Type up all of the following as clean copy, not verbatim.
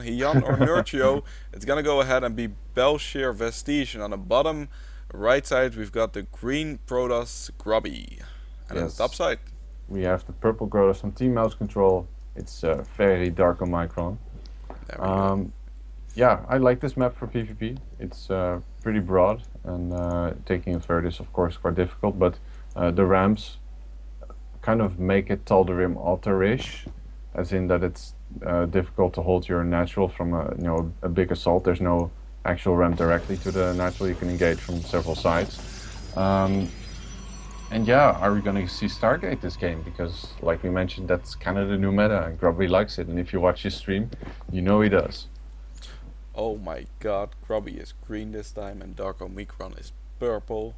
Hyun or Nurtio, it's gonna go ahead and be Belshir Vestige. And on the bottom right side, we've got the green Protoss Grubby. And on the top Yes, side, we have the purple Grotus from Team Mouse Control. It's very Darkomicron. there we go. Um, yeah, I like this map for PvP. It's pretty broad, and taking it further is of course quite difficult, but the ramps kind of make it Tal'Darim altar-ish, as in that it's difficult to hold your natural from a big assault. There's no actual ramp directly to the natural. You can engage from several sides. Um, and yeah, are we going to see Stargate this game? Because, like we mentioned, that's kind of the new meta, and Grubby likes it. And if you watch his stream, you know he does. Oh my god, Grubby is green this time and Darkomicron is purple.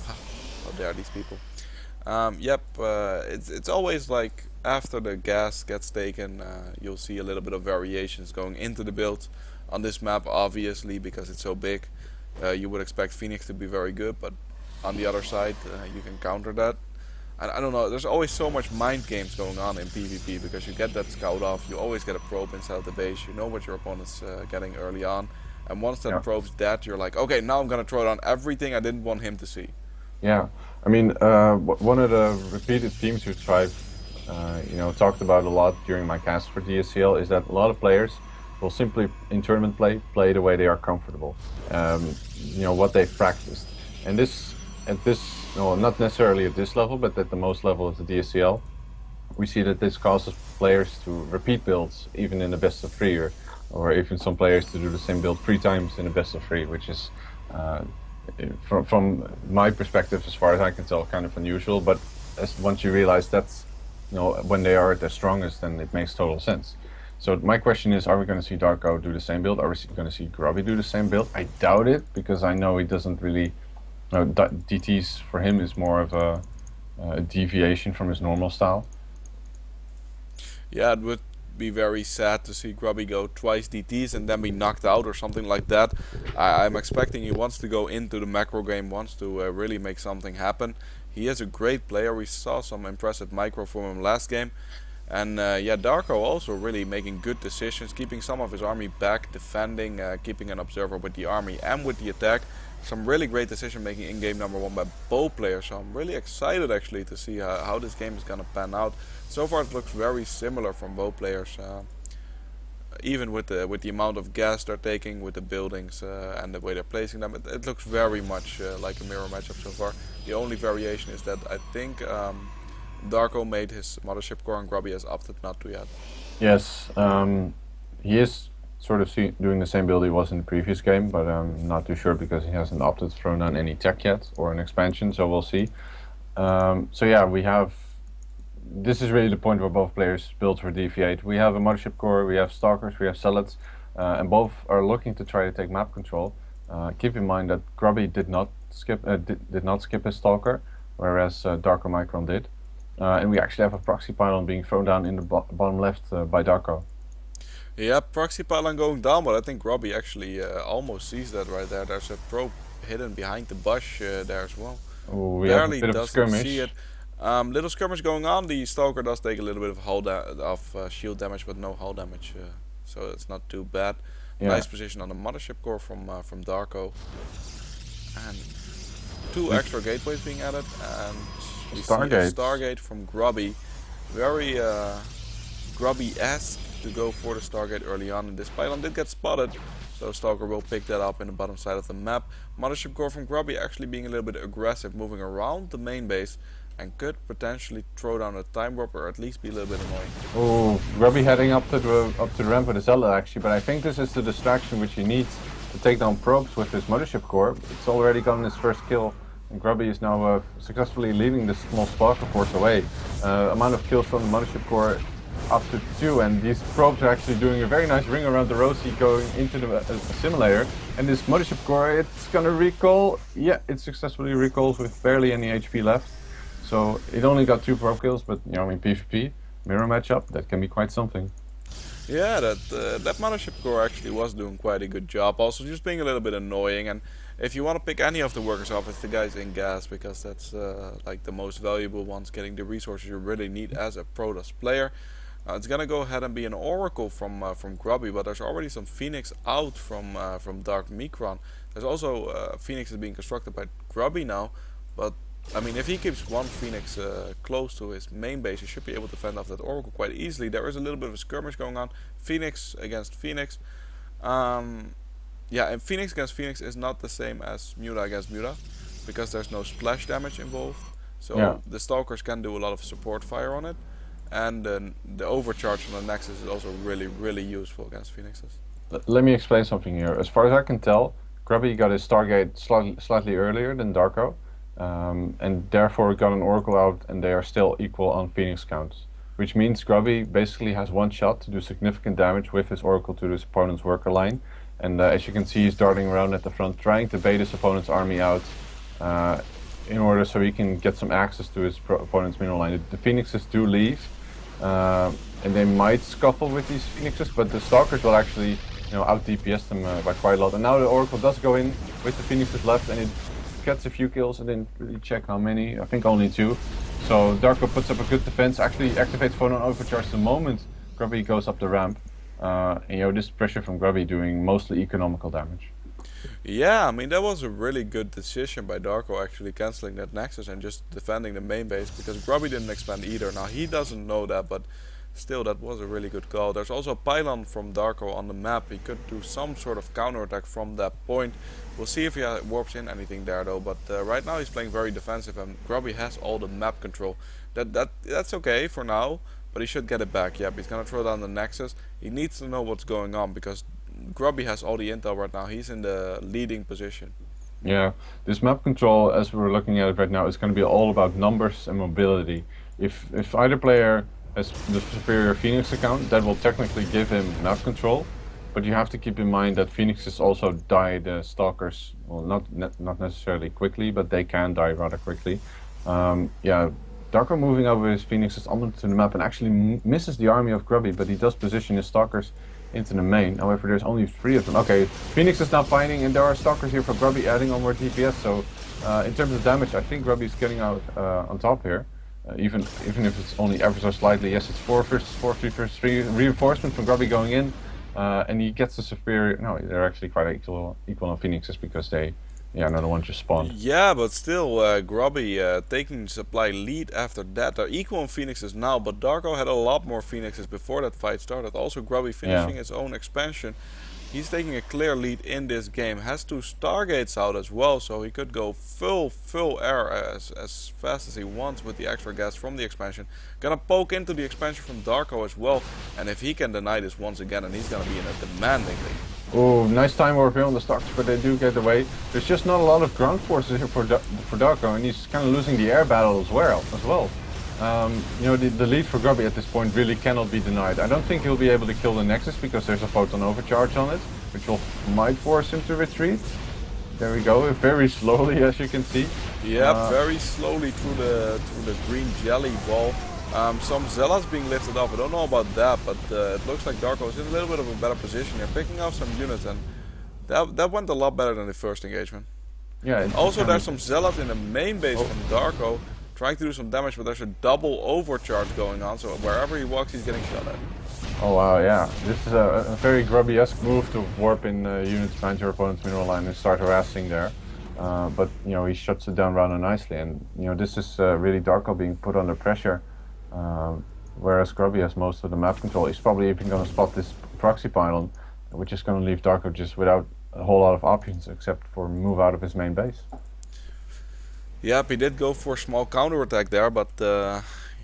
How dare these people. Yep, it's always like after the gas gets taken, you'll see a little bit of variations going into the build. On this map, obviously, because it's so big, you would expect Phoenix to be very good, but on the other side, you can counter that. And I don't know, there's always so much mind games going on in PvP, because you get that scout off, you always get a probe inside the base, you know what your opponent's getting early on, and once that Yeah. probe's dead, you're like, okay, now I'm gonna throw down everything I didn't want him to see. Yeah, I mean, one of the repeated themes which I've, talked about a lot during my cast for DSCL is that a lot of players will simply, in tournament play the way they are comfortable, what they've practiced. And no, not necessarily at this level, but at the most level of the DSCL, we see that this causes players to repeat builds, even in the best of three, or even some players to do the same build 3 times in the best of three, which is uh, from my perspective, as far as I can tell, kind of unusual. But once you realize that's when they are at their strongest, then it makes total sense. So my question is, are we going to see Darko do the same build? Are we going to see Grubby do the same build? I doubt it, because I know he doesn't really. DTs for him is more of a deviation from his normal style. Yeah, it would be very sad to see Grubby go twice DTs and then be knocked out or something like that. I'm expecting he wants to go into the macro game, wants to really make something happen. He is a great player. We saw some impressive micro from him last game. And yeah, Darko also really making good decisions, keeping some of his army back, defending, keeping an observer with the army and with the attack. Some really great decision making in game number 1 by both players, so I'm really excited actually to see how this game is gonna pan out. So far it looks very similar from both players, even with the amount of gas they're taking, with the buildings and the way they're placing them. It looks very much like a mirror matchup so far. The only variation is that I think Darko made his mothership core and Grubby has opted not to yet. Yes, he is sort of doing the same build he was in the previous game, but I'm not too sure because he hasn't opted to throw down any tech yet or an expansion, so we'll see. So yeah, we have. This is really the point where both players build for DV8. We have a mothership core, we have stalkers, we have zealots, and both are looking to try to take map control. Keep in mind that Grubby did not skip his stalker, whereas Darkomicron did. And we actually have a proxy pylon being thrown down in the bottom left by Darko. Yeah, proxy pylon going down, but I think Grubby actually almost sees that right there. There's a probe hidden behind the bush there as well. Ooh, we have a Barely bit of a doesn't see it. skirmish. Little skirmish going on. The stalker does take a little bit of shield damage, but no hull damage, so it's not too bad. Yeah. Nice position on the mothership core from Darko, and 2 extra gateways being added, and we see a Stargate from Grubby. Very Grubby-esque to go for the Stargate early on, and this pylon did get spotted, so Stalker will pick that up in the bottom side of the map. Mothership core from Grubby actually being a little bit aggressive, moving around the main base, and could potentially throw down a time warp or at least be a little bit annoying. Oh, Grubby heading up to the ramp with a zealot actually, but I think this is the distraction which he needs to take down probes with his mothership core. It's already gotten his first kill, and Grubby is now successfully leaving this small stalker force away. Amount of kills from the mothership core up to 2, and these probes are actually doing a very nice ring around the Rosie going into the assimilator. And this mothership core, it's gonna recall. Yeah, it successfully recalls with barely any HP left. So it only got 2 probe kills, but in PvP, mirror matchup, that can be quite something. Yeah, that mothership core actually was doing quite a good job. Also, just being a little bit annoying. And if you want to pick any of the workers off, it's the guys in gas, because that's like the most valuable ones, getting the resources you really need as a Protoss player. It's gonna go ahead and be an Oracle from Grubby, but there's already some Phoenix out from Darkomicron. There's also Phoenix is being constructed by Grubby now, but I mean, if he keeps one Phoenix close to his main base, he should be able to fend off that Oracle quite easily. There is a little bit of a skirmish going on, Phoenix against Phoenix. Yeah, and Phoenix against Phoenix is not the same as Muta against Muta, because there's no splash damage involved. Yeah. So the Stalkers can do a lot of support fire on it, and the overcharge on the Nexus is also really useful against Phoenixes. Let me explain something here. As far as I can tell, Grubby got his Stargate slightly earlier than Darko, and therefore got an Oracle out, and they are still equal on Phoenix counts. Which means Grubby basically has one shot to do significant damage with his Oracle to his opponent's worker line. And as you can see, he's darting around at the front, trying to bait his opponent's army out in order so he can get some access to his opponent's mineral line. The Phoenixes do leave, and they might scuffle with these Phoenixes, but the Stalkers will actually out DPS them by quite a lot. And now the Oracle does go in with the Phoenixes left, and it gets a few kills. I didn't really check how many, I think only 2. So Darko puts up a good defense, actually activates Photon Overcharge the moment Grubby goes up the ramp. And this pressure from Grubby doing mostly economical damage. Yeah, I mean, that was a really good decision by Darko, actually cancelling that Nexus and just defending the main base, because Grubby didn't expand either. Now, he doesn't know that, but still, that was a really good call. There's also a pylon from Darko on the map. He could do some sort of counterattack from that point. We'll see if he warps in anything there, though. But right now, he's playing very defensive, and Grubby has all the map control. That's okay for now, but he should get it back. Yep, he's gonna throw down the Nexus. He needs to know what's going on, because Grubby has all the intel right now. He's in the leading position. Yeah, this map control, as we're looking at it right now, is going to be all about numbers and mobility. If either player has the superior Phoenix account, that will technically give him map control. But you have to keep in mind that Phoenixes also die the Stalkers, well, not necessarily quickly, but they can die rather quickly. Yeah, Darko moving over his Phoenixes onto the map and actually misses the army of Grubby, but he does position his Stalkers into the main. However, there's only 3 of them. Okay, Phoenix is now fighting, and there are Stalkers here for Grubby, adding on more DPS. So, in terms of damage, I think Grubby is getting out on top here. Even if it's only ever so slightly. Yes, it's 4 versus 4, 3 versus 3. Reinforcement from Grubby going in, and he gets the superior. No, they're actually quite equal on Phoenixes, because they, another one just spawned. Yeah, but still, Grubby taking supply lead after that. They're equal on Phoenixes now, but Darko had a lot more Phoenixes before that fight started. Also, Grubby finishing his own expansion. He's taking a clear lead in this game. Has 2 Stargates out as well, so he could go full air as fast as he wants with the extra gas from the expansion. Gonna poke into the expansion from Darko as well, and if he can deny this once again, and he's gonna be in a demanding lead. Oh, nice time over here on the Stalkers, but they do get away. There's just not a lot of ground forces here for Darko, and he's kind of losing the air battle as well. The lead for Grubby at this point really cannot be denied. I don't think he'll be able to kill the Nexus, because there's a Photon Overcharge on it, which might force him to retreat. There we go, very slowly, as you can see. Yeah, very slowly through the green jelly ball. Some Zealots being lifted up. I don't know about that, but it looks like Darko is in a little bit of a better position here, picking off some units, and that went a lot better than the first engagement. Yeah. Also, there's some Zealots in the main base from Darko, trying to do some damage, but there's a double overcharge going on, so wherever he walks, he's getting shot at. Oh wow, yeah. This is a very Grubby-esque move to warp in units behind your opponent's mineral line and start harassing there. But he shuts it down rather nicely, and this is really Darko being put under pressure. Whereas Grubby has most of the map control. He's probably even going to spot this proxy pylon, which is going to leave Darko just without a whole lot of options except for move out of his main base. Yep, he did go for a small counterattack there, but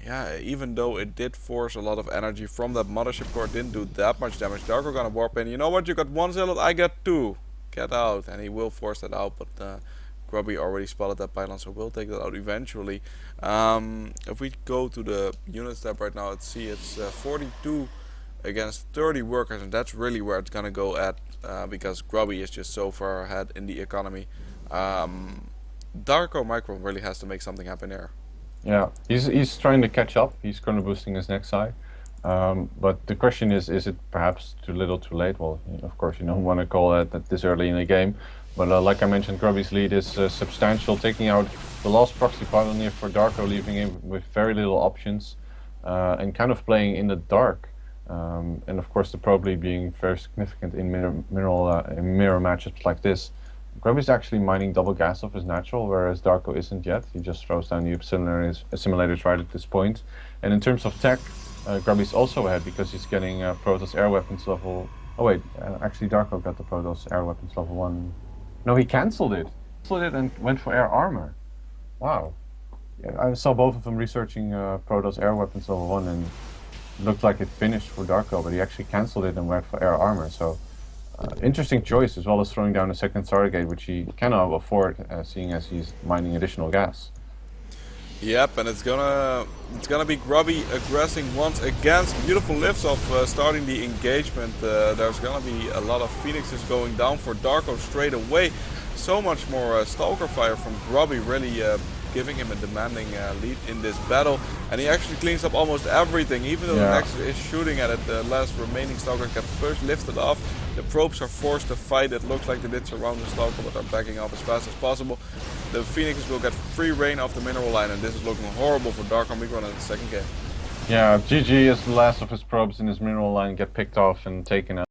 yeah, even though it did force a lot of energy from that mothership core, it didn't do that much damage. Darko gonna warp in. You know what? You got 1 zealot, I got 2. Get out, and he will force that out, but Grubby already spotted that pylon, so we'll take that out eventually. If we go to the unit step right now, let's see, it's 42 against 30 workers, and that's really where it's gonna go at, because Grubby is just so far ahead in the economy. Darkomicron really has to make something happen there. Yeah, he's trying to catch up. He's chrono boosting his next side. But the question is it perhaps too little too late? Well, of course you don't want to call that this early in the game. But like I mentioned, Grubby's lead is substantial, taking out the last proxy pylon here for Darko, leaving him with very little options. and kind of playing in the dark. And of course, the probe lead being very significant in mirror matchups like this. Grubby's actually mining double gas off his natural, whereas Darko isn't yet. He just throws down the assimilators right at this point. And in terms of tech, Grubby's also ahead because he's getting Protoss air weapons level. Oh wait, actually Darko got the Protoss air weapons level 1. No, he cancelled it. Cancelled it and went for air armor. Wow. Yeah, I saw both of them researching Protoss air weapons level 1, and it looked like it finished for Darko, but he actually cancelled it and went for air armor. So interesting choice, as well as throwing down a second Stargate, which he cannot afford, seeing as he's mining additional gas. Yep, and it's gonna be Grubby aggressing once again. Beautiful lifts of starting the engagement. There's gonna be a lot of Phoenixes going down for Darko straight away. So much more Stalker fire from Grubby, really giving him a demanding lead in this battle. And he actually cleans up almost everything, even though the next is shooting at it. The last remaining Stalker get first lifted off. The probes are forced to fight. It looks like they did surround the Stalker, but are backing off as fast as possible. The Phoenixes will get free reign of the mineral line, and this is looking horrible for Darkomicron in the second game. Yeah, GG as the last of his probes in his mineral line get picked off and taken out.